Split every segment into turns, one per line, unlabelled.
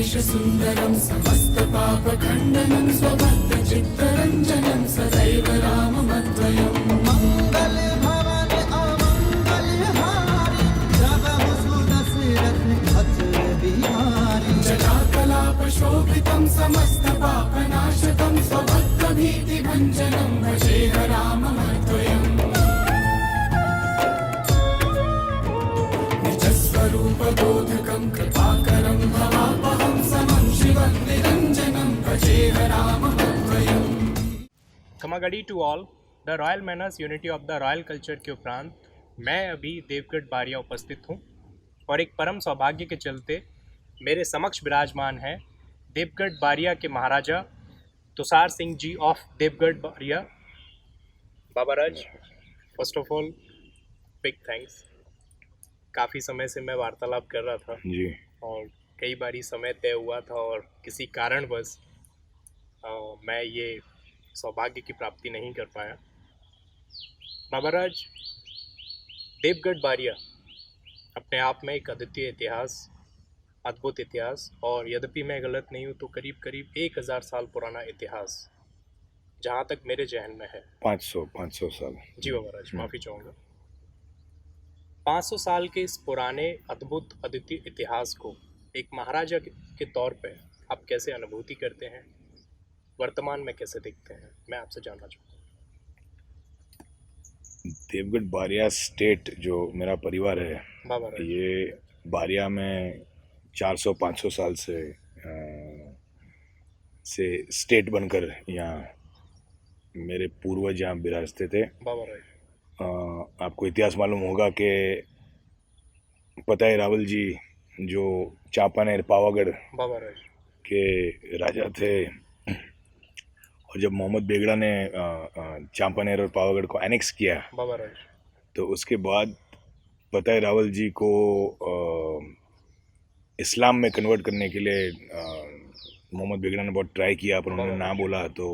सुन्दरं समस्तपापखण्डनं स्वभक्तचित्तरञ्जनं सदैव राममद्वयम्
मंगल भवन अमंगल हारी जब दशरथ बिहारी
जटाकलापशोभितं समस्तपापनाशकं स्वभक्तभीतिभञ्जनं भजेह राममद्वयम् निजस्वरूपबोधकं कृपाकरं भवापहं समं शिवं निरञ्जनं भजेह राममद्वयम्।
खमागड़ी to all. The royal manners unity of the royal culture के उपरांत मैं अभी देवगढ़ बारिया उपस्थित हूँ और एक परम सौभाग्य के चलते मेरे समक्ष विराजमान है देवगढ़ बारिया के महाराजा Tushar Singh ji of Devgadh Baria. Baba Raj, first of all big thanks. काफ़ी समय से मैं वार्तालाप कर रहा था
जी,
और कई बारी समय तय हुआ था और किसी कारणवश मैं ये सौभाग्य की प्राप्ति नहीं कर पाया। बाबा राज, देवगढ़ बारिया अपने आप में एक अद्वितीय इतिहास, अद्भुत इतिहास, और यद्यपि मैं गलत नहीं हूँ तो करीब करीब 1000 साल पुराना इतिहास जहाँ तक मेरे जहन में है।
500 साल।
जी बाबा राज, माफ़ी चाहूँगा। 500 साल के इस पुराने अद्भुत अद्वितीय इतिहास को एक महाराजा के तौर पे आप कैसे अनुभूति करते हैं, वर्तमान में कैसे देखते हैं, मैं आपसे जानना चाहूँगा।
देवगढ़ बारिया स्टेट जो मेरा परिवार है,
बाबा राज,
ये बारिया में 400-500 साल से स्टेट बनकर यहाँ मेरे पूर्वज यहाँ विराजते थे।
बाबा राज,
आपको इतिहास मालूम होगा कि पताई रावल जी जो चांपानेर पावागढ़
बाबा राज,
के राजा थे, और जब मोहम्मद बेगड़ा ने चांपानेर और पावागढ़ को एनेक्स किया
बाबा राज,
तो उसके बाद पताई रावल जी को इस्लाम में कन्वर्ट करने के लिए मोहम्मद बेगड़ा ने बहुत ट्राई किया, पर उन्होंने ना बोला तो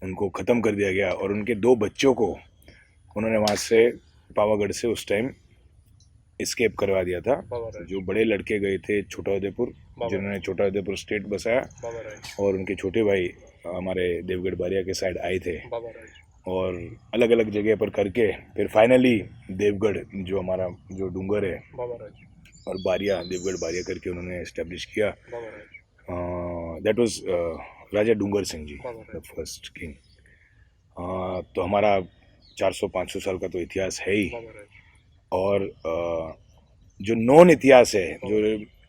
उनको ख़त्म कर दिया गया। और उनके 2 बच्चों को उन्होंने वहाँ से पावागढ़ से उस टाइम एस्केप करवा दिया था। जो बड़े लड़के गए थे छोटा उदयपुर, जिन्होंने छोटा उदयपुर स्टेट बसाया, और उनके छोटे भाई हमारे देवगढ़ बारिया के साइड आए थे, और अलग अलग जगह पर करके फिर फाइनली देवगढ़ जो हमारा जो डूंगर है और बारिया, देवगढ़ बारिया करके उन्होंने इस्टेब्लिश किया। That was Raja Dungar Singh ji, the first king. तो हमारा 400-500 साल का तो इतिहास है ही, और जो नॉन इतिहास है, जो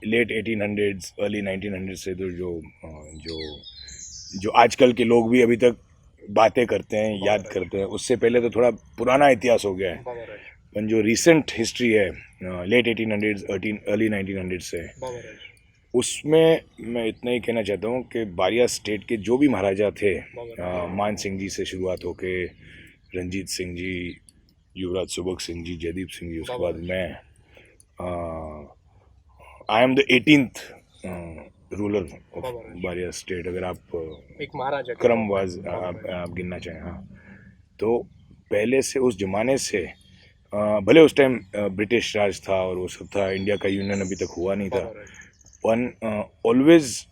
लेट 1800s अर्ली 1900 से तो जो आजकल के लोग भी अभी तक बातें करते हैं, याद करते हैं, उससे पहले तो थोड़ा पुराना इतिहास हो गया है। पर जो रिसेंट हिस्ट्री है लेट 1800s अर्ली 1900 से, उसमें मैं इतना ही कहना चाहता हूँ कि बारिया स्टेट के जो भी महाराजा थे, मान सिंह जी से शुरुआत होके रंजीत सिंह जी, युवराज सुबक सिंह जी, जयदीप सिंह जी, उसके बाद मैं, I am the 18th ruler of Baria state, अगर आप
एक महाराजा
क्रमवाज आप गिनना चाहें। हाँ, तो पहले से उस जमाने से, भले उस टाइम ब्रिटिश राज था और वो सब था, इंडिया का यूनियन अभी तक हुआ नहीं था, पर ऑलवेज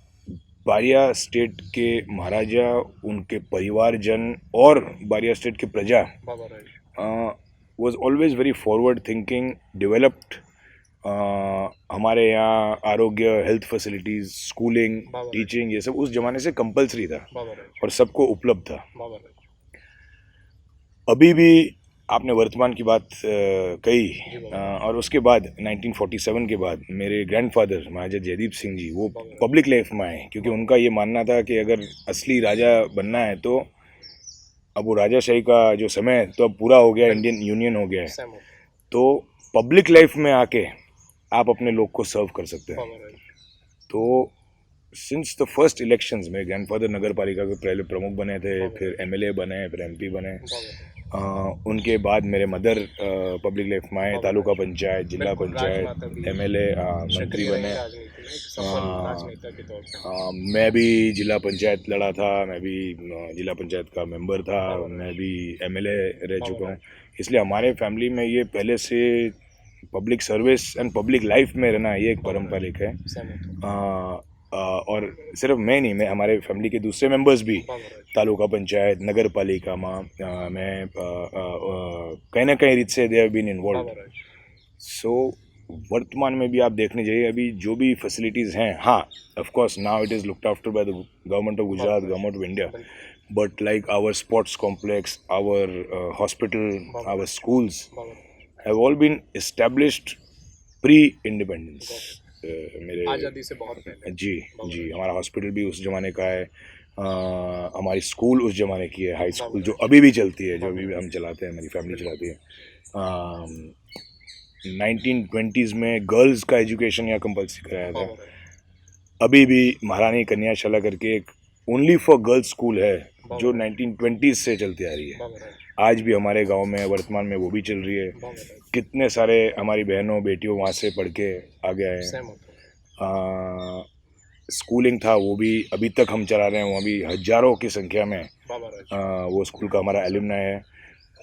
बारिया स्टेट के महाराजा, उनके परिवारजन और बारिया स्टेट के प्रजा was always very forward thinking, developed। हमारे यहाँ आरोग्य, हेल्थ फैसिलिटीज, स्कूलिंग, टीचिंग, ये सब उस जमाने से कंपलसरी था और सबको उपलब्ध था। अभी भी आपने वर्तमान की बात कही, और उसके बाद 1947 के बाद मेरे ग्रैंडफादर महाराजा जयदीप सिंह जी वो पब्लिक लाइफ में आए, क्योंकि उनका ये मानना था कि अगर असली राजा बनना है तो अब वो राजाशाही का जो समय तो अब पूरा हो गया, इंडियन यूनियन हो गया है, तो पब्लिक लाइफ में आके आप अपने लोग को सर्व कर सकते हैं। तो सिंस द फर्स्ट इलेक्शंस में ग्रैंडफादर नगर पालिका के पहले प्रमुख बने थे, फिर एमएलए बने, फिर एमपी बने, उनके बाद मेरे मदर पब्लिक लाइफ में आए, तालुका पंचायत, जिला पंचायत, एमएलए, मंत्री बने। मैं भी जिला पंचायत लड़ा था, मैं भी जिला पंचायत का मेंबर था, मैं भी एमएलए रह चुका हूँ। इसलिए हमारे फैमिली में ये पहले से public service and public life में रहना ये एक पारंपरिक है।
सहमत हूँ।
और सिर्फ मैं नहीं, मैं हमारे फैमिली के दूसरे मेंबर्स भी तालुका पंचायत नगर पालिका में कहीं ना कहीं रीत से दे हैव बीन इन्वॉल्व। सो वर्तमान में भी आप देखने जाइए अभी जो भी फैसिलिटीज़ हैं, हाँ of course now it is looked after by the government of Gujarat, government of India, but like our sports complex, our hospital, our schools have all been established pre independence. मेरे
आज़ादी से बहुत पहले।
जी, हमारा हॉस्पिटल भी उस ज़माने का है, हमारी स्कूल उस ज़माने की है, हाई स्कूल जो अभी भी चलती है, जो अभी भी हम चलाते हैं, हमारी फैमिली चलाती है। 1920s में गर्ल्स का एजुकेशन यहाँ कंपल्सरी कराया था। अभी भी महारानी कन्याशाला करके एक ओनली फॉर गर्ल्स स्कूल है जो 1920s से चलती आ रही है। आज भी हमारे गांव में वर्तमान में वो भी चल रही है। कितने सारे हमारी बहनों बेटियों वहाँ से पढ़ के आगे आए हैं। स्कूलिंग था वो भी अभी तक हम चला रहे हैं, वहाँ भी हजारों की संख्या में वो स्कूल का हमारा एलुमनाई है।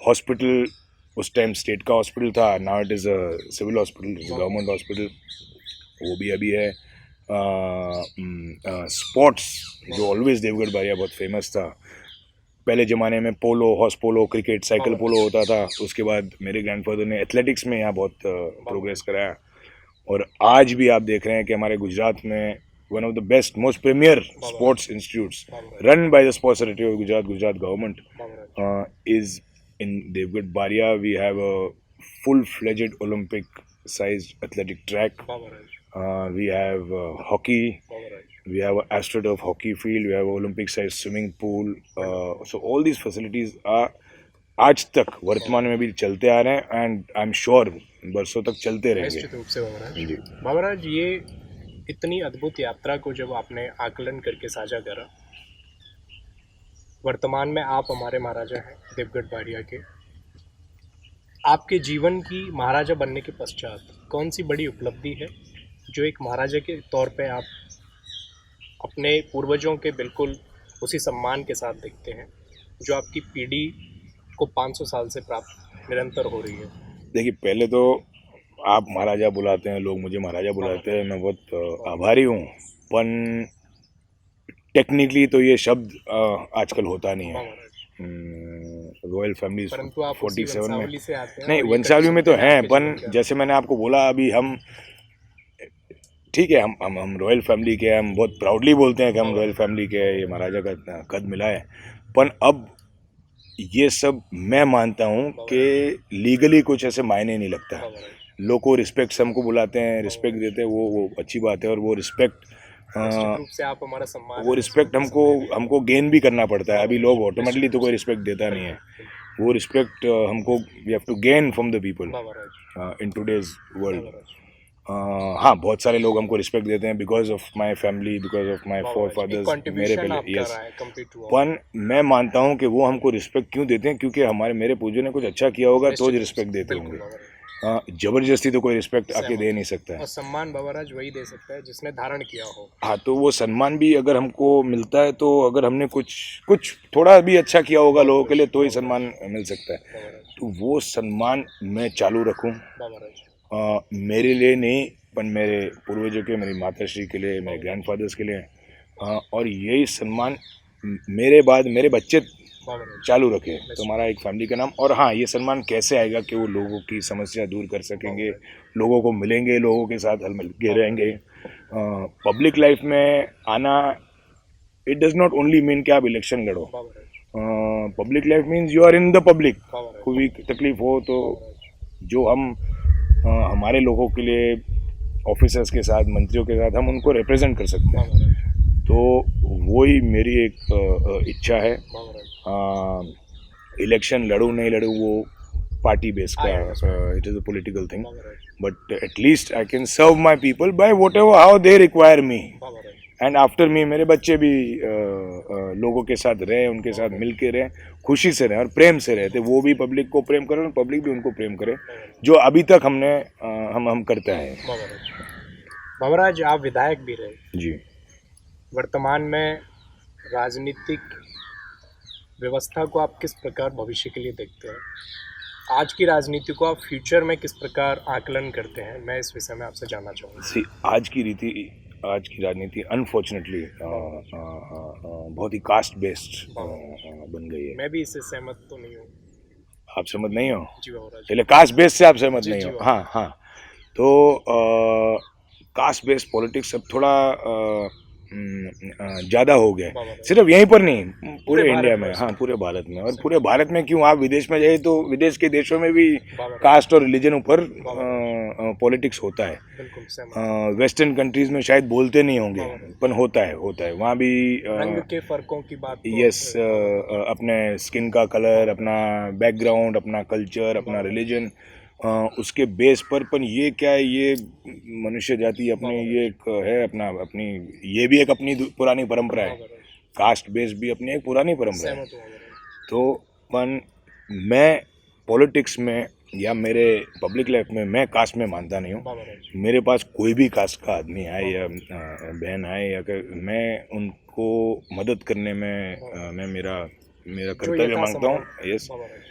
हॉस्पिटल उस टाइम स्टेट का हॉस्पिटल था, now it is a civil hospital, government hospital, वो भी अभी है। स्पोर्ट्स जो ऑलवेज देवगढ़ बारिया बहुत फेमस था, पहले ज़माने में पोलो, हॉर्स पोलो, क्रिकेट, साइकिल पोलो होता था। उसके बाद मेरे ग्रैंडफादर ने एथलेटिक्स में यहाँ बहुत प्रोग्रेस कराया, और आज भी आप देख रहे हैं कि हमारे गुजरात में one of the best most premier sports institutes run by the sports authority of Gujarat, Gujarat government is in Devgadh Baria. We have a full-fledged Olympic sized athletic track. We have hockey. We have an AstroTurf hockey field. We have an Olympic sized swimming pool. So all these facilities are आज तक वर्तमान में भी चलते आ रहे हैं, and I am sure बरसों तक चलते रहेंगे।
निश्चित रूप से बाबूराज, ये इतनी अद्भुत यात्रा को जब आपने आकलन करके साझा करा, वर्तमान में आप हमारे महाराजा हैं देवगढ़ बारिया के। आपके जीवन की महाराजा बनने के पश्चात कौन सी बड़ी उपलब्धि है जो एक महाराजा के तौर पे आप अपने पूर्वजों के बिल्कुल उसी सम्मान के साथ देखते हैं जो आपकी पीढ़ी को 500 साल से प्राप्त निरंतर हो रही है?
देखिए, पहले तो आप महाराजा बुलाते हैं, लोग मुझे महाराजा बुलाते हैं, मैं बहुत आभारी हूँ, पर टेक्निकली तो ये शब्द आजकल होता नहीं है। रॉयल फैमिली 47 में नहीं, वंशावली में तो हैं, पर जैसे मैंने आपको बोला अभी हम ठीक है, हम रॉयल फैमिली के हैं, हम बहुत प्राउडली बोलते हैं कि हम रॉयल फैमिली के हैं, ये महाराजा का कद मिला है। पर अब ये सब मैं मानता हूँ कि लीगली कुछ ऐसे मायने नहीं लगता। लोग को रिस्पेक्ट से हमको बुलाते हैं, रिस्पेक्ट देते हैं, वो अच्छी बात है, और वो रिस्पेक्ट
से आप हमारा सम्मान,
वो रिस्पेक्ट हमको गेन भी करना पड़ता है। अभी लोग ऑटोमेटिकली तो कोई रिस्पेक्ट देता नहीं है, वो रिस्पेक्ट हमको we have to gain from the people in today's world. हाँ, बहुत सारे लोग हमको रिस्पेक्ट देते हैं because of my family, because of my forefathers, मेरे पहले, यस। पर मैं मानता हूँ कि वो हमको रिस्पेक्ट क्यों देते हैं, क्योंकि मेरे पूर्वजों ने कुछ अच्छा किया होगा तो रिस्पेक्ट देते होंगे। जबरदस्ती तो कोई रिस्पेक्ट आके दे नहीं सकता है।
और सम्मान बाबूराज वही दे सकता है जिसने धारण किया हो।
हाँ, तो वो सम्मान भी अगर हमको मिलता है तो अगर हमने कुछ थोड़ा भी अच्छा किया होगा लोगों के लिए तो ही सम्मान मिल सकता है। तो वो सम्मान मैं चालू रखूँ, मेरे लिए नहीं, पर मेरे पूर्वजों के, मेरी माताश्री के लिए, मेरे ग्रैंडफादर्स के लिए, और यही सम्मान मेरे बाद मेरे बच्चे चालू रखे तो हमारा एक फैमिली का नाम। और हाँ, ये सम्मान कैसे आएगा कि वो लोगों की समस्या दूर कर सकेंगे, लोगों को मिलेंगे, लोगों के साथ हल मिल के रहेंगे। पब्लिक लाइफ में आना it does not only mean कि आप इलेक्शन लड़ो। Public life means you are in the public. कोई भी तकलीफ हो तो जो हम हमारे लोगों के लिए ऑफिसर्स के साथ, मंत्रियों के साथ हम उनको रिप्रेजेंट कर सकते हैं, तो वही मेरी एक इच्छा है। इलेक्शन लड़ूँ नहीं लड़ूँ वो पार्टी बेस का, it is a political thing, but at least I can serve my people by whatever how they require me, and after me मेरे बच्चे भी लोगों के साथ रहें, उनके साथ मिल के रहें, खुशी से रहें और प्रेम से रहते, वो भी पब्लिक को प्रेम करें और पब्लिक भी उनको प्रेम करे, जो अभी तक हम करते हैं।
बाबूराज, आप विधायक भी रहे
जी।
वर्तमान में राजनीतिक व्यवस्था को आप किस प्रकार भविष्य के लिए देखते हैं? आज की राजनीति को आप फ्यूचर में किस प्रकार आकलन करते हैं, मैं इस विषय में आपसे जानना चाहूँगा।
सी आज की राजनीति अनफॉर्चुनेटली बहुत ही कास्ट बेस्ड बन गई है।
मैं भी इससे सहमत तो नहीं हूँ।
आप सहमत नहीं हो?
जी बाबूराज।
चलिए, कास्ट बेस्ड से आप सहमत
जी,
नहीं
जी,
हो? हाँ हाँ। तो कास्ट बेस्ड पॉलिटिक्स अब थोड़ा ज़्यादा हो गया है।
बाबूराज।
सिर्फ यहीं पर नहीं,
पूरे
पूरे
भारत
इंडिया
में
में।
इसमें।
हाँ, पूरे भारत में। और पूरे भारत में क्यों, आप विदेश में जाइए तो विदेश के देशों में भी
बाबूराज।
कास्ट और रिलीजन ऊपर पॉलिटिक्स होता है।
बिल्कुल सहमत।
वेस्टर्न कंट्रीज में शायद बोलते नहीं होंगे,
बाबूराज।
पर होता है वहाँ भी।
रंग के फर्कों की बात तो
यस, अपने स्किन का कलर, अपना बैकग्राउंड, अपना कल्चर, अपना रिलीजन, उसके बेस पर ये क्या है, ये मनुष्य जाति अपनी ये एक है अपनी, ये भी एक अपनी पुरानी परंपरा है।
बाबूराज।
कास्ट बेस भी अपनी एक पुरानी परंपरा है।
सहमत हूँ बाबूराज।
तो पण मैं पॉलिटिक्स में या मेरे पब्लिक लाइफ में मैं कास्ट में मानता नहीं हूँ।
बाबूराज।
मेरे पास कोई भी कास्ट का आदमी आए या बहन आए, या मैं उनको मदद करने में मैं मेरा कर्तव्य मांगता हूँ। यस।
बाबूराज।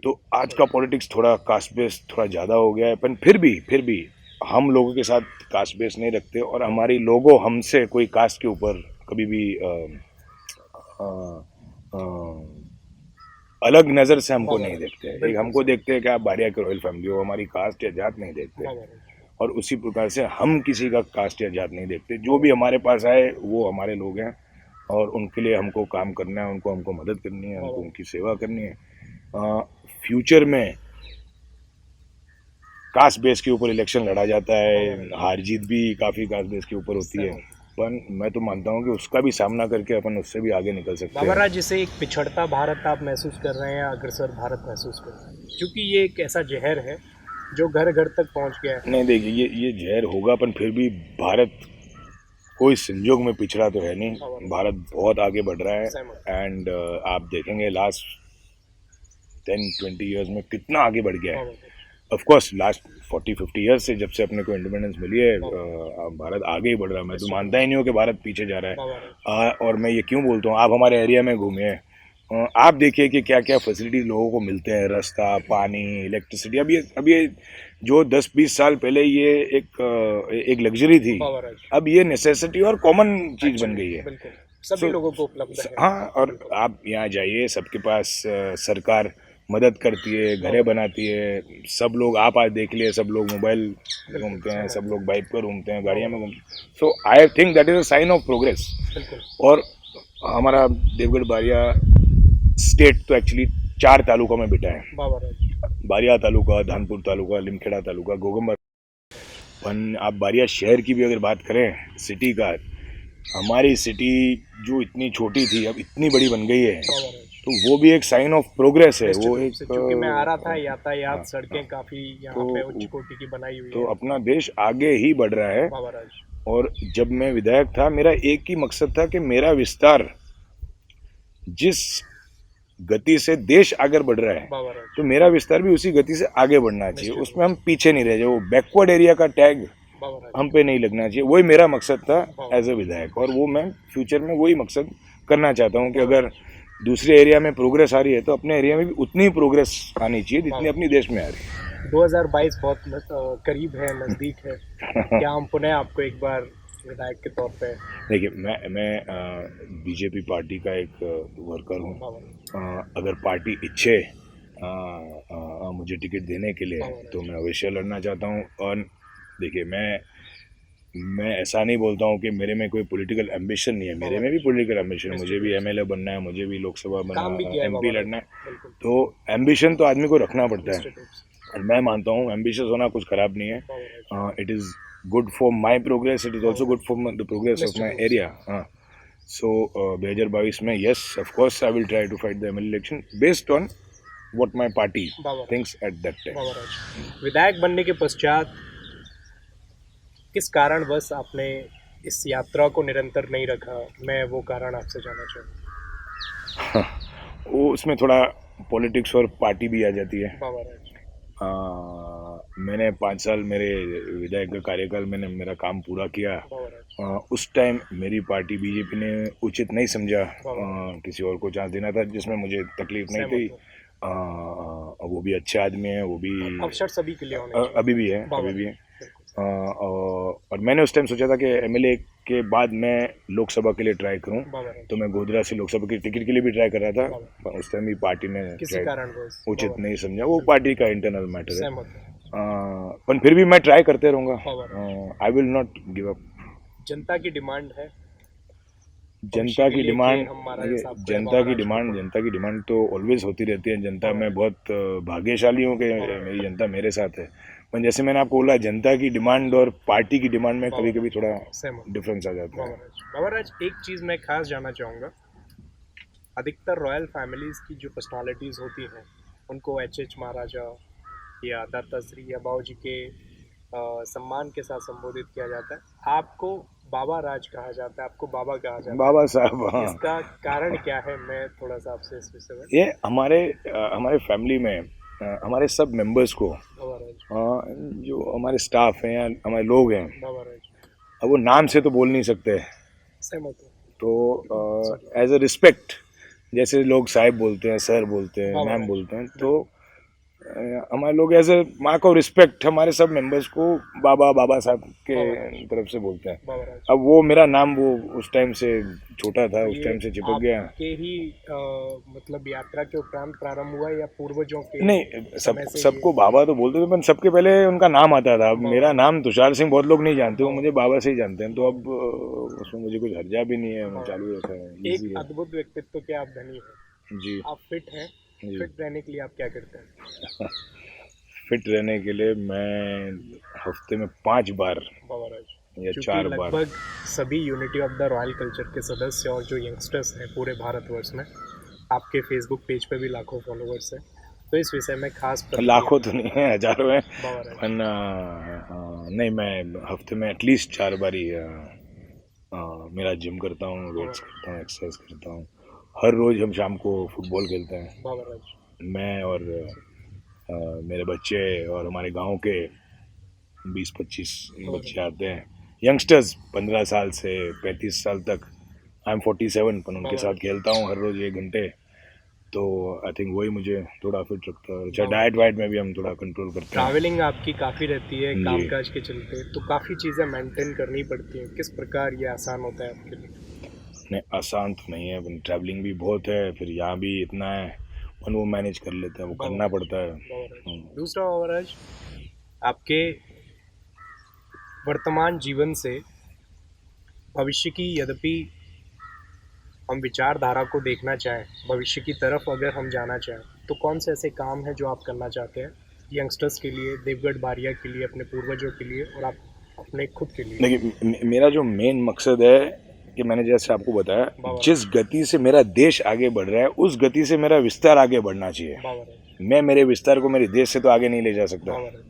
तो आज का पॉलिटिक्स थोड़ा कास्ट बेस्ड थोड़ा ज़्यादा हो गया है, पर फिर भी हम लोगों के साथ कास्ट बेस्ड नहीं रखते, और हमारी लोगों हमसे कोई कास्ट के ऊपर कभी भी अलग नज़र से हमको नहीं देखते। एक हमको देखते हैं कि आप बारिया के रॉयल फैमिली हो, हमारी कास्ट या जात नहीं देखते।
बाबूराज।
और उसी प्रकार से हम किसी का कास्ट या जात नहीं देखते। जो भी हमारे पास आए वो हमारे लोग हैं, और उनके लिए हमको काम करना है, हमको मदद करनी है, हमको उनकी सेवा करनी है। फ्यूचर में कास्ट बेस के ऊपर इलेक्शन लड़ा जाता है, हार जीत भी काफ़ी कास्ट बेस के ऊपर होती है, पर मैं तो मानता हूँ कि उसका भी सामना करके अपन उससे भी आगे निकल सकते हैं।
बाबूराज, जिसे एक पिछड़ता भारत आप महसूस कर रहे हैं या अग्रसर भारत महसूस कर रहे हैं, क्योंकि ये एक ऐसा जहर है जो घर घर तक पहुंच गया है।
नहीं, देखिए, ये जहर होगा, पर फिर भी भारत कोई संजोग में पिछड़ा तो है नहीं। भारत बहुत आगे बढ़ रहा है, एंड आप देखेंगे लास्ट 10-20 ईयर्स में कितना आगे बढ़ गया है। ऑफ कोर्स लास्ट 40-50 ईयर्स से, जब से अपने को इंडिपेंडेंस मिली है, भारत आगे ही बढ़ रहा है। मैं तो मानता ही नहीं हूँ कि भारत पीछे जा रहा है। और मैं ये क्यों बोलता हूँ, आप हमारे एरिया में घूमिए, आप देखिए कि क्या क्या फैसिलिटीज लोगों को मिलते हैं, रास्ता, पानी, इलेक्ट्रिसिटी। अब ये जो 10-20 साल पहले ये एक लग्जरी थी, अब ये नेसेसिटी और कॉमन चीज बन गई है।
सभी लोगों को उपलब्ध है।
हाँ, और आप यहाँ जाइए, सबके पास सरकार मदद करती है, घरें बनाती है। सब लोग, आप आज देख लिए, सब लोग मोबाइल घूमते हैं, सब लोग बाइक पर घूमते हैं, गाड़ियाँ में घूमते हैं। So I think that is a sign of progress. और हमारा देवगढ़ बारिया स्टेट तो एक्चुअली 4 तालुका में बिटा है। बारिया तालुका, धानपुर तालुका, लिमखेड़ा तालुका, गोगंबर। पर आप बारिया शहर की भी अगर बात करें, सिटी का, हमारी सिटी जो इतनी छोटी थी अब इतनी बड़ी बन गई है, तो वो भी एक साइन ऑफ प्रोग्रेस है। वो एक,
क्योंकि मैं आ रहा था, यातायात सड़कें काफी यहाँ पे उच्च कोटि की बनाई हुई है।
तो अपना देश आगे ही बढ़ रहा है। और जब मैं विधायक था, मेरा एक ही मकसद था कि मेरा विस्तार जिस गति से देश आगे बढ़ रहा है, तो मेरा विस्तार भी उसी गति से आगे बढ़ना चाहिए। उसमें हम पीछे नहीं रह जाए, वो बैकवर्ड एरिया का टैग हम पे नहीं लगना चाहिए। वही मेरा मकसद था एज ए विधायक, और वो मैं फ्यूचर में वही मकसद करना चाहता हूँ कि अगर दूसरे एरिया में प्रोग्रेस आ रही है तो अपने एरिया में भी उतनी ही प्रोग्रेस आनी चाहिए जितनी अपनी देश में आ रही है।
2022 बहुत करीब है, नज़दीक है। क्या हम पुनः आपको एक बार विधायक के तौर पे?
देखिए, मैं बीजेपी पार्टी का एक वर्कर हूँ। अगर पार्टी इच्छे मुझे टिकट देने के लिए, तो मैं अवश्य लड़ना चाहता हूँ। और देखिए, मैं ऐसा नहीं बोलता हूँ कि मेरे में कोई पॉलिटिकल एम्बिशन नहीं है, मेरे में भी पॉलिटिकल एम्बिशन है। मुझे भी एमएलए बनना है, मुझे भी लोकसभा बनना है, एमपी लड़ना है। तो एम्बिशन तो आदमी को रखना पड़ता है, और मैं मानता हूँ एम्बिशियस होना कुछ खराब नहीं है। It is good for my progress, it is also good for the progress of my area. So 2022 में, yes, of course I will try to fight the MLA election based on what my party thinks at that time.
विधायक बनने के पश्चात किस कारणवश आपने इस यात्रा को निरंतर नहीं रखा? मैं वो कारण आपसे जानना चाहूँगा।
वो उसमें थोड़ा पॉलिटिक्स और पार्टी भी आ जाती है। मैंने 5 साल मेरे विधायक का कार्यकाल, मैंने मेरा काम पूरा किया। उस टाइम मेरी पार्टी बीजेपी ने उचित नहीं समझा किसी और को चांस देना था, जिसमें मुझे तकलीफ नहीं थी। वो भी अच्छे आदमी है, वो भी
अवसर सभी के लिए होने चाहिए।
अभी भी है,
बाबा
अभी भी है।
बिल्कुल।
और मैंने उस टाइम सोचा था कि एमएलए के बाद मैं लोकसभा के लिए ट्राई करूं,
बाबा राज,
तो मैं गोधरा से लोकसभा की टिकट के लिए भी ट्राई कर रहा था, पर उस टाइम भी पार्टी ने
किसी
शायद
कारण बस
उचित नहीं समझा, वो पार्टी का इंटरनल मैटर है।
सहमत हूं।
पर फिर भी मैं ट्राई करते रहूँगा,
Baba
I will not give up.
जनता की डिमांड है,
जनता की डिमांड,
जनता
जनता की डिमांड तो ऑलवेज होती रहती है। जनता, मैं बहुत भाग्यशाली हूँ कि मेरी जनता मेरे साथ है। पर जैसे मैंने आपको बोला, जनता की डिमांड और पार्टी की डिमांड में कभी कभी थोड़ा
सहमत।
डिफरेंस आ जाता है।
बाबा राज, एक चीज़ मैं खास जानना चाहूँगा, अधिकतर रॉयल फैमिलीज़ की जो पर्सनालिटीज़ होती हैं उनको एच महाराजा या दाताश्री या बाबूजी के सम्मान के साथ संबोधित किया जाता है। आपको बाबा राज कहा जाता है, आपको बाबा कहा जाता है।
बाबा साहब, हाँ।
इसका कारण क्या है, मैं थोड़ा सा आपसे इस विषय में।
ये हमारे फैमिली में हमारे सब मेंबर्स को,
बाबा राज,
जो हमारे स्टाफ हैं या हमारे लोग हैं,
बाबा राज,
अब वो नाम से तो बोल नहीं सकते,
सहमत हूँ।
तो एज अ रिस्पेक्ट, जैसे लोग साहिब बोलते हैं, सर बोलते हैं,
बाबा
मैम
राज।
बोलते हैं, तो हमारे लोग as a mark of respect हमारे सब मेंबर्स को बाबा साहब के
बाबा
तरफ से बोलते हैं।
बाबा राज,
अब वो मेरा नाम, वो उस टाइम से छोटा था, उस
ये
टाइम से चिपक गया।
आपके ही मतलब यात्रा के उपरांत प्रारंभ हुआ या पूर्वजों के
नहीं,
समय से
सबको बाबा तो बोलते थे, पर सबके पहले उनका नाम आता था। अब
बाबा।
मेरा नाम तुषार सिंह बहुत लोग नहीं जानते, वो
बाबा।
मुझे बाबा से ही जानते हैं, तो अब उसमें मुझे कुछ हर्जा भी नहीं है, मैं चालू रखा है,
एक
easy है।
अद्भुत व्यक्तित्व के आप धनी हैं,
जी
आप फिट हैं,
जी।
फिट रहने के लिए आप क्या करते हैं?
फिट रहने के लिए मैं हफ्ते में 5 बार
बाबा राज,
या
क्योंकि
4 बार,
लगभग सभी unity of the royal culture के सदस्य और जो यंगस्टर्स हैं पूरे भारतवर्ष में, आपके फेसबुक पेज पे भी लाखों फॉलोअर्स हैं, तो इस विषय में खास प्रतिक्रिया।
लाखों तो नहीं है, हजारों हैं,
बाबा राज,
पर नहीं, मैं हफ्ते में एटलीस्ट 4 बार ही मेरा जिम करता हूँ, वेट्स करता हूँ, एक्सरसाइज करता हूँ। हर रोज़ हम शाम को फुटबॉल खेलते हैं,
बाबा राज,
मैं और मेरे बच्चे और हमारे गांव के 20-25 बच्चे आते हैं, यंगस्टर्स 15 साल से 35 साल तक। आई एम 47, पर उनके साथ खेलता हूँ हर रोज़ 1 घंटे, तो आई थिंक वही मुझे थोड़ा फिट रखता है। अच्छा, डाइट वाइट में भी हम थोड़ा कंट्रोल करते हैं।
ट्रैवलिंग आपकी काफ़ी रहती है
जी।
कामकाज के चलते, तो काफ़ी चीज़ें मेंटेन करनी पड़ती हैं, किस प्रकार ये आसान होता है आपके लिए?
नहीं, आसान तो नहीं है, ट्रैवलिंग भी बहुत है, फिर यहाँ भी इतना है, पर वो मैनेज कर लेते हैं, वो करना पड़ता है।
बाबा राज, दूसरा बाबा राज, आपके वर्तमान जीवन से भविष्य की, यद्यपि हम विचारधारा को देखना चाहें, भविष्य की तरफ अगर हम जाना चाहें, तो कौन से ऐसे काम हैं जो आप करना चाहते हैं यंगस्टर्स के लिए, देवगढ़ बारिया के लिए, अपने पूर्वजों के लिए और आप अपने खुद के लिए?
देखिए, मेरा जो मेन मकसद है कि मैंने जैसे आपको बताया, जिस गति से मेरा देश आगे बढ़ रहा है, उस गति से मेरा विस्तार आगे बढ़ना चाहिए।
बाबा राज,
मैं मेरे विस्तार को मेरे देश से तो आगे नहीं ले जा सकता।
बाबा राज,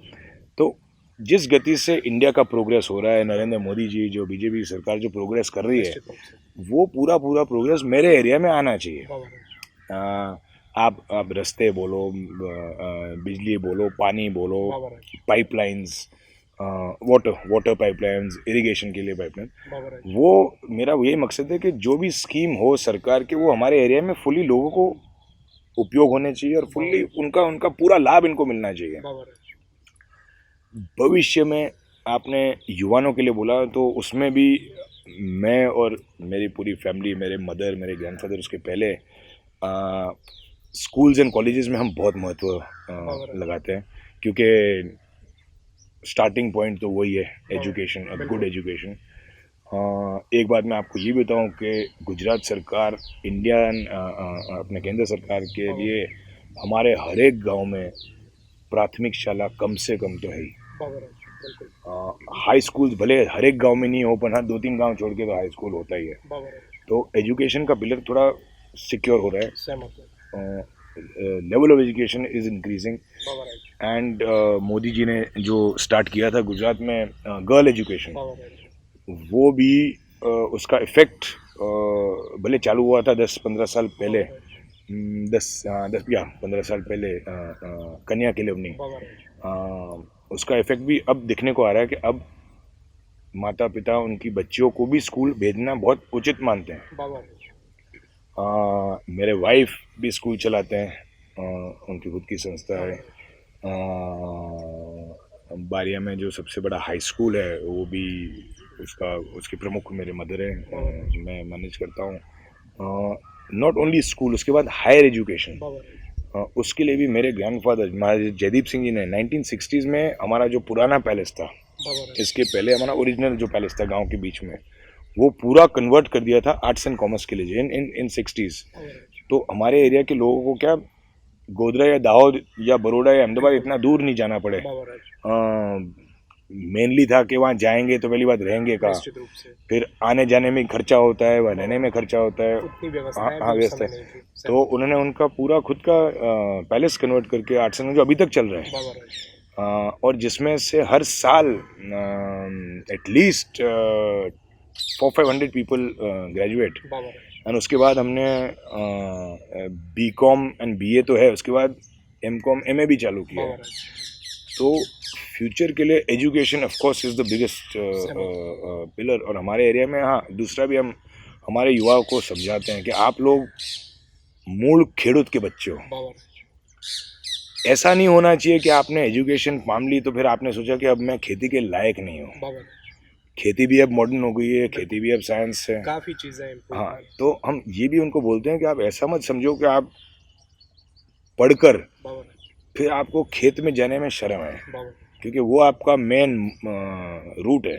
तो जिस गति से इंडिया का प्रोग्रेस हो रहा है, नरेंद्र मोदी जी, जो बीजेपी सरकार जो प्रोग्रेस कर रही है,
निश्चित रूप से।
वो पूरा प्रोग्रेस मेरे एरिया में आना चाहिए।
बाबा राज,
आप रास्ते बोलो, बिजली बोलो, पानी बोलो,
बाबा राज,
पाइपलाइंस, वाटर पाइपलाइंस, इरिगेशन के लिए पाइपलाइन,
बाबा राज,
वो मेरा यही मकसद है कि जो भी स्कीम हो सरकार के, वो हमारे एरिया में फुली लोगों को उपयोग होने चाहिए और फुल्ली उनका पूरा लाभ इनको मिलना चाहिए।
बाबा राज,
भविष्य में आपने युवाओं के लिए बोला, तो उसमें भी मैं और मेरी पूरी फैमिली, मेरे मदर, मेरे ग्रैंडफादर, उसके पहले स्कूल्स एंड कॉलेजेस में हम बहुत महत्व लगाते हैं, क्योंकि स्टार्टिंग पॉइंट तो वही है, एजुकेशन, गुड एजुकेशन। एक बात मैं आपको ये बताऊं कि गुजरात सरकार, इंडियन अपने केंद्र सरकार के लिए हमारे हर एक गांव में प्राथमिक शाला कम से कम तो है ही।
बाबा राज, बिल्कुल।
हाई स्कूल भले हर एक गांव में नहीं हो, पर हाँ 2-3 गांव छोड़ के तो हाई स्कूल होता ही है।
बाबा राज,
तो एजुकेशन का पिलर थोड़ा सिक्योर हो रहा है,
सहमत हूँ।
Level of education is increasing.
Baba Raj,
and Modi ji ने जो स्टार्ट किया था गुजरात में गर्ल एजुकेशन,
बाबा राज,
वो भी उसका इफेक्ट भले चालू हुआ था 10-15 साल पहले, 15 साल पहले, कन्या केलेवनी,
बाबा राज,
उसका इफेक्ट भी अब दिखने को आ रहा है कि अब माता पिता उनकी बच्चियों को भी स्कूल भेजना बहुत उचित मानते हैं।
बाबा राज,
मेरे वाइफ भी स्कूल चलाते हैं, उनकी खुद की संस्था है। बारिया में जो सबसे बड़ा हाई स्कूल है वो भी उसके प्रमुख मेरे मदर हैं, मैं मैनेज करता हूँ। नॉट ओनली स्कूल, उसके बाद हायर एजुकेशन, उसके लिए भी मेरे ग्रैंडफादर महाराज जयदीप सिंह जी ने 1960s में हमारा जो पुराना पैलेस था, इसके पहले हमारा ओरिजिनल जो पैलेस था गांव के बीच में, वो पूरा कन्वर्ट कर दिया था आर्ट्स एंड कॉमर्स के लिए इन 60s। तो हमारे एरिया के लोगों को क्या गोधरा या दाहोद या बड़ौदा या अहमदाबाद इतना दूर नहीं जाना पड़े। मेनली था कि वहाँ जाएंगे तो पहली बात रहेंगे का, फिर आने जाने में खर्चा होता है, वहाँ रहने में खर्चा होता है। हाँ व्यवस्था है। तो उन्होंने उनका पूरा खुद का पैलेस कन्वर्ट करके आर्ट्स एंड जो अभी तक चल रहा है, और जिसमें से हर साल एटलीस्ट 400-500 पीपल ग्रेजुएट। और उसके बाद हमने BCom एंड BA तो है, उसके बाद MCom MA भी चालू किया है। तो फ्यूचर के लिए education of course is the biggest pillar. और हमारे एरिया में हाँ दूसरा भी हम हमारे युवाओं को समझाते हैं कि आप लोग मूल खेड़ूत के बच्चे हो। ऐसा नहीं होना चाहिए कि आपने एजुकेशन पाम ली तो फिर आपने सोचा कि अब मैं खेती के लायक नहीं हूँ। खेती भी अब मॉडर्न हो गई है, खेती भी अब साइंस है,
काफ़ी चीज़ें।
हाँ, तो हम ये भी उनको बोलते हैं कि आप ऐसा मत समझो कि आप पढ़कर फिर आपको खेत में जाने में शर्म है, क्योंकि वो आपका मेन रूट है।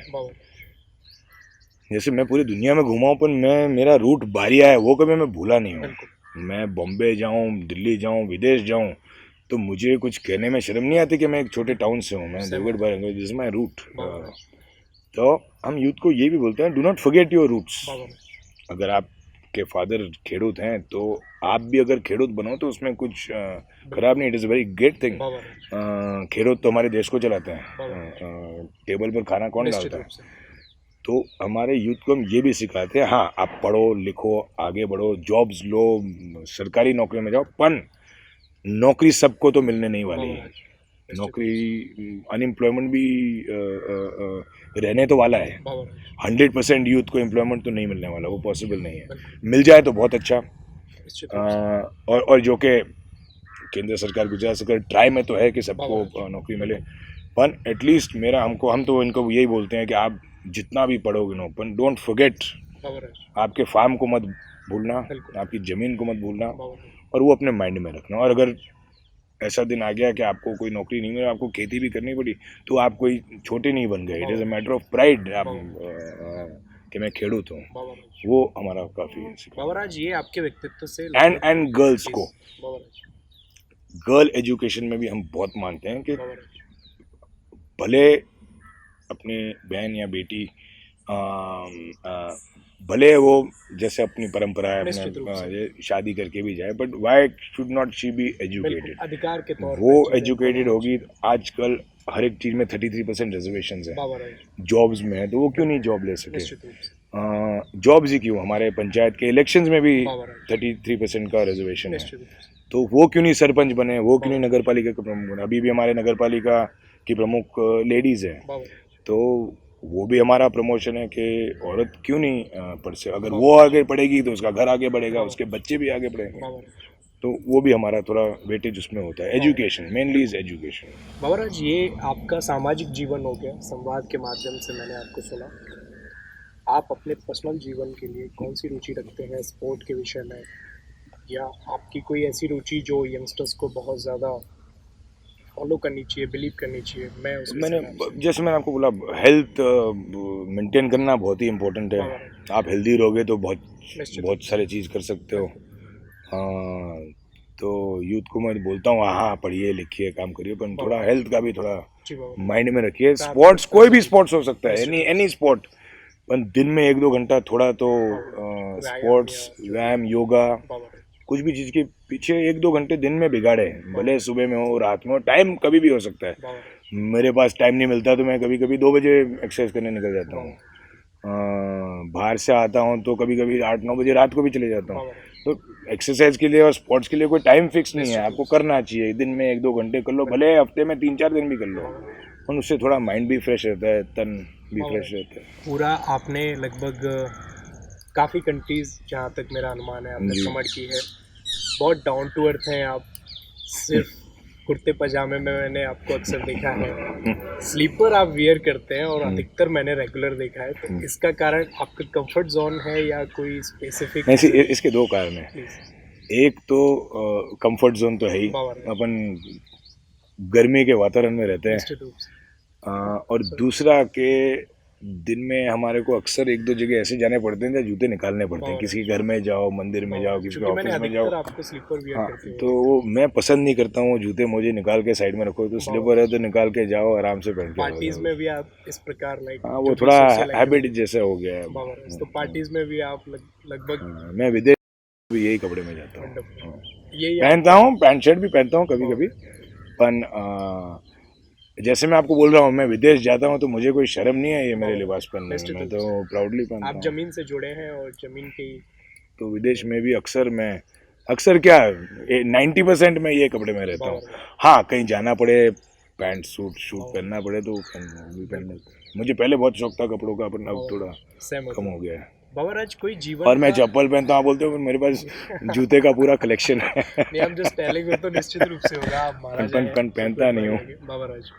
जैसे मैं पूरी दुनिया में घूमा हूँ, पर मेरा रूट बारिया है, वो कभी मैं भूला नहीं हूँ। मैं बॉम्बे जाऊँ, दिल्ली जाऊँ, विदेश जाऊँ, तो मुझे कुछ कहने में शर्म नहीं आती कि मैं एक छोटे टाउन से हूँ, मैं Devgadh Baria, this is my root. तो हम यूथ को ये भी बोलते हैं, do not forget your roots. अगर आपके फादर खेड़ूत हैं तो आप भी अगर खेड़ूत बनो तो उसमें कुछ खराब नहीं, it is very great thing. खेड़ूत तो हमारे देश को चलाते हैं, टेबल पर खाना कौन डालता है। तो हमारे यूथ को हम ये भी सिखाते हैं, हाँ आप पढ़ो लिखो आगे बढ़ो, जॉब्स लो, सरकारी नौकरी में जाओ, पर नौकरी सबको तो मिलने नहीं वाली है। नौकरी अनएम्प्लॉयमेंट भी रहने तो वाला है, 100% यूथ को एम्प्लॉयमेंट तो नहीं मिलने वाला, वो पॉसिबल नहीं है। मिल जाए तो बहुत अच्छा। और जो कि केंद्र सरकार, गुजरात सरकार ट्राई में तो है कि सबको नौकरी मिले, पर एटलीस्ट हम तो इनको यही बोलते हैं कि आप जितना भी पढ़ोगे नो, पर डोंट फॉरगेट आपके फार्म को मत भूलना, आपकी ज़मीन को मत भूलना, और वो अपने माइंड में रखना। और अगर ऐसा दिन आ गया कि आपको कोई नौकरी नहीं मिला, आपको खेती भी करनी पड़ी, तो आप कोई छोटे नहीं बन गए। It is a matter of pride आप कि मैं खेड़ूत हूँ, वो हमारा काफ़ी है।
बाबराज, ये आपके व्यक्तित्व से
एंड गर्ल्स को गर्ल एजुकेशन में भी हम बहुत मानते हैं कि भले अपने बहन या बेटी भले वो जैसे अपनी परंपरा है अपने शादी करके भी जाए, but why should not she be educated.
अधिकार के तौर
वो एजुकेटेड होगी। आजकल हर एक चीज़ में 33% रिजर्वेशन है, जॉब्स में है, तो वो क्यों नहीं जॉब ले सके। जॉब्स ही क्यों, हमारे पंचायत के इलेक्शंस में भी 33% का रिजर्वेशन है, तो वो क्यों नहीं सरपंच बने, वो क्यों नहीं नगर पालिका के प्रमुख बने। अभी भी हमारे नगर पालिका की प्रमुख लेडीज़ हैं, तो वो भी हमारा प्रमोशन है कि औरत क्यों नहीं पढ़ से, अगर वो आगे पढ़ेगी तो उसका घर आगे बढ़ेगा, उसके बच्चे भी आगे बढ़ेंगे, तो वो भी हमारा थोड़ा वेटेज उसमें होता है। Education mainly is education.
Babraj, ये आपका सामाजिक जीवन हो गया, संवाद के माध्यम से मैंने आपको सुना। आप अपने पर्सनल जीवन के लिए कौन सी रुचि रखते हैं स्पोर्ट के विषय में, या आपकी कोई ऐसी रुचि जो यंगस्टर्स को बहुत ज़्यादा फॉलो करनी चाहिए, बिलीव करनी चाहिए?
जैसे मैंने आपको बोला, हेल्थ मेंटेन करना बहुत ही इम्पोर्टेंट है। आप हेल्दी रहोगे तो बहुत सारे चीज़ कर सकते हो। तो यूथ को मैं बोलता हूँ, हाँ पढ़िए लिखिए काम करिए, पर थोड़ा हेल्थ का भी थोड़ा माइंड में रखिए। स्पोर्ट्स, कोई भी स्पोर्ट्स हो सकता है, एनी स्पोर्ट, पर दिन में 1-2 घंटा थोड़ा तो स्पोर्ट्स, व्यायाम, योगा, कुछ भी चीज़ के पीछे 1-2 घंटे दिन में बिगाड़े, भले सुबह में हो रात में हो, टाइम कभी भी हो सकता है। मेरे पास टाइम नहीं मिलता तो मैं कभी 2 बजे एक्सरसाइज करने निकल जाता हूँ। बाहर से आता हूँ तो कभी 8-9 बजे रात को भी चले जाता हूँ। तो एक्सरसाइज के लिए और स्पोर्ट्स के लिए कोई टाइम फिक्स नहीं है, आपको करना चाहिए। दिन में 1-2 घंटे कर लो, भले हफ्ते में 3-4 दिन भी कर लो, और उससे थोड़ा माइंड भी फ्रेश रहता है, तन भी फ्रेश रहता है।
पूरा आपने लगभग काफ़ी कंट्रीज़, जहाँ तक मेरा अनुमान है, आपने कवर की है। बहुत डाउन टू अर्थ हैं आप, सिर्फ कुर्ते पजामे में मैंने आपको अक्सर देखा है, स्लीपर आप वियर करते हैं और अधिकतर मैंने रेगुलर देखा है, तो इसका कारण आपका कंफर्ट जोन है या कोई स्पेसिफिक?
नहीं, इसके दो कारण हैं। एक तो कंफर्ट जोन तो है ही, अपन गर्मी के वातावरण में रहते हैं, और दूसरा के दिन में हमारे को अक्सर एक दो जगह ऐसे जाने पड़ते हैं जहाँ जूते निकालने पड़ते हैं। किसी के घर में जाओ, मंदिर में जाओ, किसी के ऑफिस में जाओ।
आपको स्लीपर वियर
हाँ,
करते
तो वो मैं पसंद नहीं करता हूँ जूते मोजे निकाल के साइड में रखो। तो स्लीपर है तो निकाल के जाओ, आराम से पहन के।
पार्टीज में भी आप इस प्रकार लाइक?
हाँ, वो थोड़ा हैबिट जैसा हो गया है।
तो पार्टीज में भी आप लगभग?
मैं विदेश भी यही कपड़े में जाता हूँ,
यही
पहनता हूँ, पैंट शर्ट भी पहनता हूँ कभी कभी। पर जैसे मैं आपको बोल रहा हूँ, मैं विदेश जाता हूँ तो मुझे कोई शर्म नहीं है ये मेरे लिबास पहनने में, मैं तो प्राउडली पहनता हूँ।
आप जमीन से जुड़े हैं और जमीन की,
तो विदेश में भी अक्सर क्या 90% में ये कपड़े में रहता हूँ। हाँ, कहीं जाना पड़े, पैंट सूट पहनना पड़े तो पहनना। मुझे पहले बहुत शौक था कपड़ों का, पर अब थोड़ा कम हो गया है।
बाबराज, कोई जीवन
और मैं चप्पल पहनता हूँ, बोलते हो मेरे पास जूते का पूरा कलेक्शन है।
नहीं, हम जो स्टाइलिंग तो निश्चित रूप से होगा, आप
पहनता नहीं हूँ
बाबराज,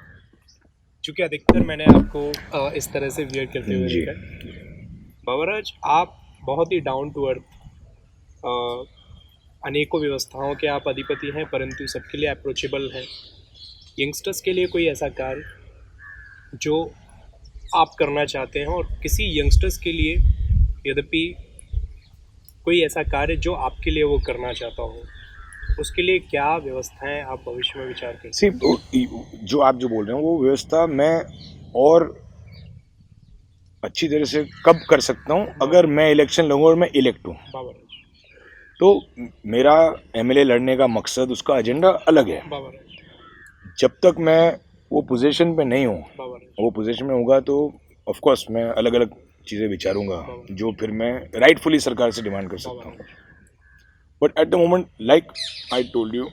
चूँकि अधिकतर मैंने आपको इस तरह से वियर करते हुए देखा। बाबराज, आप बहुत ही डाउन टू अर्थ, अनेकों व्यवस्थाओं के आप अधिपति हैं, परंतु सबके लिए अप्रोचेबल हैं। यंगस्टर्स के लिए कोई ऐसा कार्य जो आप करना चाहते हैं, और किसी यंगस्टर्स के लिए यद्यपि कोई ऐसा कार्य जो आपके लिए वो करना चाहता हो, उसके लिए क्या व्यवस्थाएं आप भविष्य में विचार करते हैं?
जो आप जो बोल रहे हैं वो व्यवस्था मैं और अच्छी तरह से कब कर सकता हूँ, अगर मैं इलेक्शन लड़ूंगा और मैं इलेक्ट हूँ। तो मेरा एमएलए लड़ने का मकसद, उसका एजेंडा अलग है। जब तक मैं वो पोजीशन पे नहीं हूँ, वो पोजीशन में होगा तो ऑफ कोर्स मैं अलग अलग चीज़ें विचारूंगा जो फिर मैं राइटफुली सरकार से डिमांड कर सकता हूँ। But at the moment, like I told you,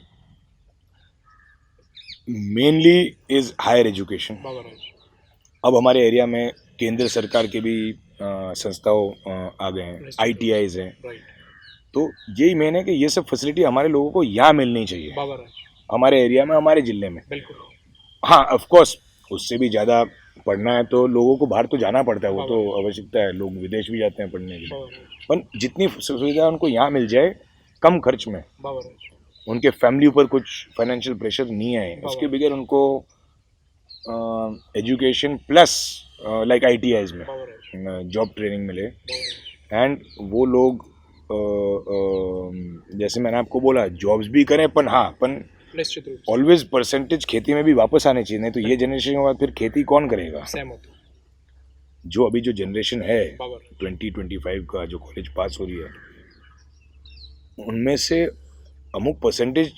mainly is higher education. अब हमारे एरिया में केंद्र सरकार के भी संस्थाओं आ गए हैं, ITIs हैं। तो यही मेन है कि ये सब फैसिलिटी हमारे लोगों को यहाँ मिलनी चाहिए, हमारे एरिया में, हमारे ज़िले में। हाँ, ऑफ कोर्स उससे भी ज़्यादा पढ़ना है तो लोगों को बाहर तो जाना पड़ता है, वो तो आवश्यकता है, लोग विदेश भी जाते हैं पढ़ने के लिए। पर जितनी सुविधा उनको यहाँ मिल जाए कम खर्च में, उनके फैमिली ऊपर कुछ फाइनेंशियल प्रेशर नहीं आए, उसके बगैर उनको एजुकेशन प्लस लाइक ITIs में जॉब ट्रेनिंग मिले, एंड वो लोग जैसे मैंने आपको बोला जॉब्स भी करें, पर हाँ, पर ऑलवेज परसेंटेज खेती में भी वापस आने चाहिए। नहीं तो ये जनरेशन के बाद फिर खेती कौन करेगा? जो अभी जो जनरेशन है 2025 का जो कॉलेज पास हो रही है, उनमें से अमुक परसेंटेज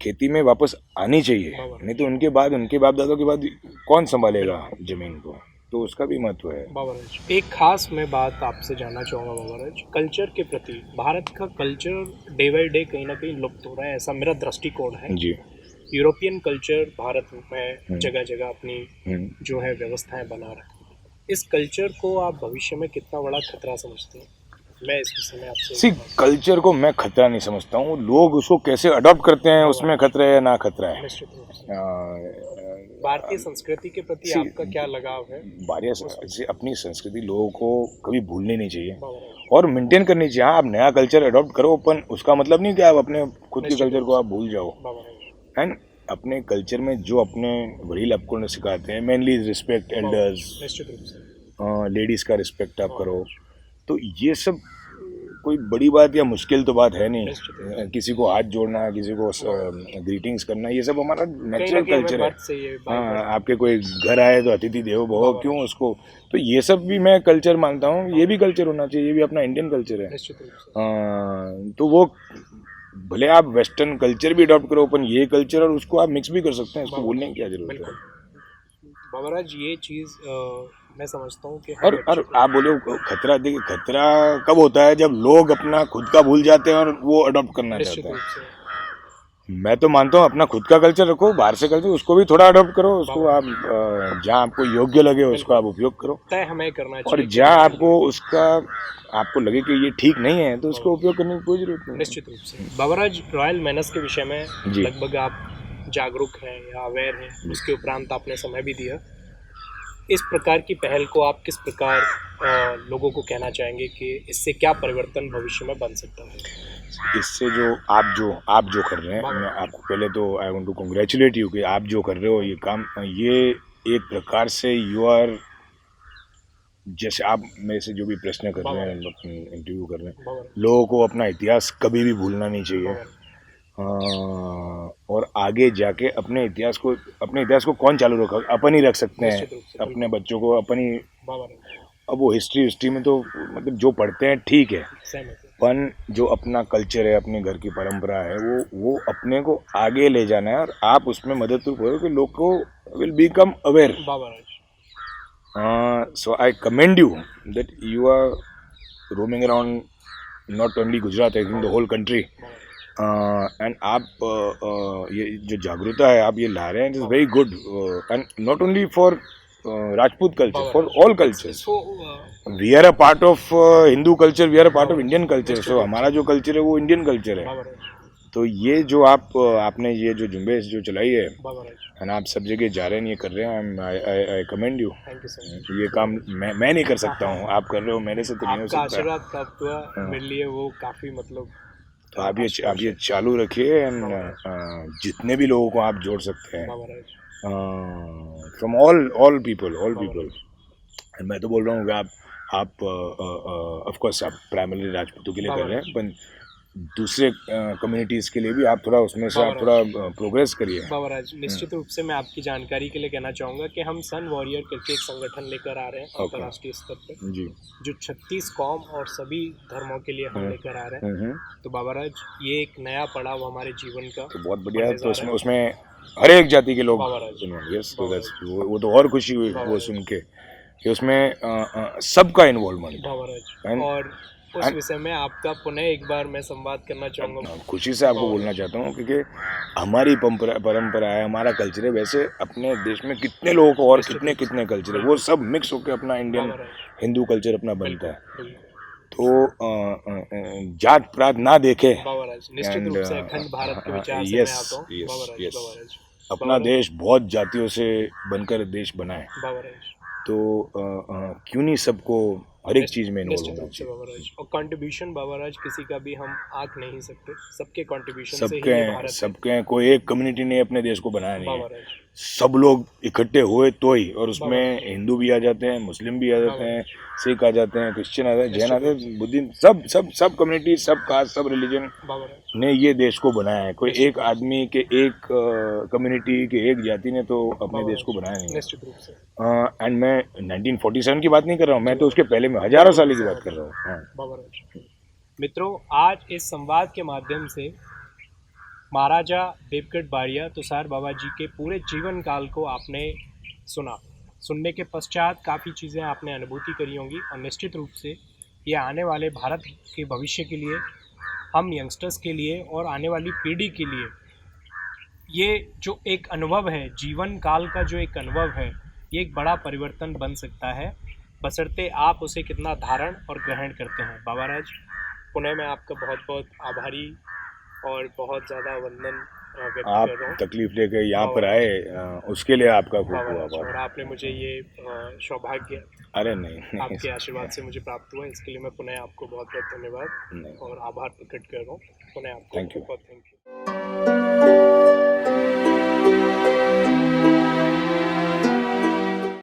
खेती में वापस आनी चाहिए, नहीं तो उनके बाद, उनके बाप दादों के बाद कौन संभालेगा जमीन को? तो उसका भी महत्व है।
बाबराज, एक खास मैं बात आपसे जानना चाहूँगा बाबराज, कल्चर के प्रति भारत का कल्चर डे बाई डे कहीं ना कहीं लुप्त हो रहा है, ऐसा मेरा दृष्टिकोण है
जी।
यूरोपियन कल्चर भारत में जगह जगह अपनी जो है व्यवस्थाएं बना रहा है, इस कल्चर को आप भविष्य में कितना बड़ा खतरा समझते हैं? मैं इस विषय में आपसे
कल्चर को मैं खतरा नहीं समझता हूँ, लोग उसको कैसे अडॉप्ट करते हैं उसमें खतरा है ना खतरा है।
भारतीय संस्कृति के प्रति आपका क्या लगाव है?
अपनी संस्कृति लोगों को कभी भूलनी नहीं चाहिए और मेंटेन करनी चाहिए। हाँ, आप नया कल्चर अडॉप्ट करो, पर उसका मतलब नहीं कि आप अपने खुद के कल्चर को आप भूल जाओ। एंड अपने कल्चर में जो अपने वडील आपको सिखाते हैं, मेनली रिस्पेक्ट एल्डर्स, लेडीज़ का रिस्पेक्ट आप करो, तो ये सब कोई बड़ी बात या मुश्किल तो बात है नहीं। किसी को हाथ जोड़ना, किसी को ग्रीटिंग्स करना, ये सब हमारा नेचुरल कल्चर है। हाँ, आपके कोई घर आए तो अतिथि देवो भव, क्यों उसको, तो ये सब भी मैं कल्चर मानता हूँ, ये भी कल्चर होना चाहिए, ये भी अपना इंडियन कल्चर है। तो वो भले आप वेस्टर्न कल्चर भी अडॉप्ट करो, पर ये कल्चर और उसको आप मिक्स भी कर सकते हैं, इसको भूलने की क्या जरूरत है।
बाबराज, ये चीज़ मैं समझता हूँ कि
और आप बोले खतरा, देखिए खतरा कब होता है, जब लोग अपना खुद का भूल जाते हैं और वो अडॉप्ट करना चाहते हैं। मैं तो मानता हूँ अपना खुद का कल्चर रखो, बाहर से कल्चर उसको भी थोड़ा अडॉप्ट करो, उसको आप जहाँ आपको योग्य लगे उसको आप उपयोग करो,
तय हमें करना
और
चाहिए।
जहाँ आपको उसका आपको लगे कि ये ठीक नहीं है तो उसको उपयोग करने की कोई जरूरत नहीं है।
निश्चित रूप से। बाबराज, रॉयल मैनर्स के विषय में
जी।
लगभग आप जागरूक हैं या अवेयर हैं, उसके उपरांत आपने समय भी दिया। इस प्रकार की पहल को आप किस प्रकार लोगों को कहना चाहेंगे कि इससे क्या परिवर्तन भविष्य में बन सकता है?
इससे जो आप जो कर रहे हैं, मैं आपको पहले तो I want to congratulate you कि आप जो कर रहे हो ये काम, ये एक प्रकार से यू आर, जैसे आप मेरे से जो भी प्रश्न कर रहे हैं, इंटरव्यू कर रहे हैं, लोगों को अपना इतिहास कभी भी भूलना नहीं चाहिए। और आगे जाके अपने इतिहास को कौन चालू रखा, अपन ही रख सकते हैं अपने बच्चों को, अपन ही। अब वो हिस्ट्री में तो मतलब जो पढ़ते हैं ठीक है, पर जो अपना कल्चर है, अपने घर की परंपरा है, वो अपने को आगे ले जाना है, और आप उसमें मदद करो कि लोग को will become aware. So I commend you that you are roaming around not only Gujarat, I think the whole country. And आप ये जो जागरूकता है आप ये ला रहे हैं, it is very good. And not only for Rajput culture, for all cultures. We are a part of Hindu culture, we are a part of Indian culture. So हमारा जो कल्चर है वो इंडियन कल्चर है। तो ये जो आपने ये जो झुंबेश जो चलाई है, और आप सब जगह जा रहे हैं, ये कर रहे हैं, आई कमेंड यू। ये काम मैं नहीं कर सकता हूँ, आप कर रहे हो, मेरे से तो नहीं हो सकता।
आशीर्वाद प्राप्त हुआ मेरे लिए, वो काफी मतलब।
तो आप ये चालू रखिए, एंड जितने भी लोगों को आप जोड़ सकते हैं, फ्रॉम ऑल पीपल। एंड मैं तो बोल रहा हूँ कि आप ऑफ कोर्स आप प्राइमरी राजपूतों के लिए कर रहे हैं, पर दूसरे कम्युनिटीज़ के लिए भी आप थोड़ा उसमें से आप थोड़ा प्रोग्रेस करिए।
बाबराज, निश्चित रूप से मैं आपकी जानकारी के लिए कहना चाहूँगा कि हम सन वॉरियर करके एक संगठन लेकर आ रहे हैं अंतर्राष्ट्रीय स्तर पर जी, जो 36 कौम और सभी धर्मों के लिए हम लेकर आ रहे हैं। तो बाबराज, ये एक नया पड़ाव हमारे जीवन का,
तो बहुत बढ़िया है। तो उसमें हर एक जाति के लोग, यस, वो तो और खुशी हुई वो सुन के कि उसमें सबका इन्वॉल्वमेंट।
और उस विषय में आपका पुनः एक बार मैं संवाद करना चाहूँगा।
खुशी से आपको बोलना चाहता हूँ क्योंकि हमारी परंपरा है, हमारा कल्चर है। वैसे अपने देश में कितने लोगों को और कितने कल्चर है, वो सब मिक्स होकर अपना इंडियन हिंदू कल्चर अपना बनता है। तो जात पात ना देखे,
निश्चित रूप से अखंड भारत के विचार से मैं आता हूँ।
यस, अपना देश बहुत जातियों से बनकर देश बना है, तो क्यों नहीं सबको हर एक चीज में इन्वॉल्व होना चाहिए।
और कंट्रीब्यूशन बाबराज किसी का भी हम आंक नहीं सकते, सबके कंट्रीब्यूशन से ही भारत,
सबके कोई एक कम्युनिटी ने अपने देश को बनाया नहीं है, सब लोग इकट्ठे हुए तो ही। और उसमें हिंदू भी आ जाते हैं, मुस्लिम भी आ जाते हैं, सिख आ जाते हैं, क्रिश्चियन आ जाते हैं, जैन आते हैं, बुद्धिस्ट, सब कम्युनिटी, सब कास्ट, सब रिलीजन ने ये देश को बनाया है। कोई एक आदमी के एक कम्युनिटी के एक जाति ने तो अपने देश को बनाया नहीं है। एंड मैं 1947 की बात नहीं कर रहा हूँ, मैं तो उसके पहले में हजारों साल की बात कर रहा हूँ।
मित्रों, आज इस संवाद के माध्यम से महाराजा देवगढ़ बारिया तुषार बाबा जी के पूरे जीवन काल को आपने सुनने के पश्चात काफ़ी चीज़ें आपने अनुभूति करी होंगी, और निश्चित रूप से ये आने वाले भारत के भविष्य के लिए, हम यंगस्टर्स के लिए और आने वाली पीढ़ी के लिए ये जो एक अनुभव है, जीवन काल का जो एक अनुभव है, ये एक बड़ा परिवर्तन बन सकता है, बशर्ते आप उसे कितना धारण और ग्रहण करते हैं। बाबाराज, पुनः मैं आपका बहुत बहुत आभारी और बहुत ज़्यादा वंदन व्यक्त कर रहा हूँ।
आप तकलीफ लेकर यहाँ पर आए, उसके लिए आपका खूब आभार।
और आपने मुझे ये सौभाग्य,
अरे नहीं,
आपके आशीर्वाद से मुझे प्राप्त हुआ, इसके लिए मैं पुनः आपको बहुत बहुत धन्यवाद और आभार प्रकट कर रहा हूँ। पुनः आपको बहुत थैंक यू।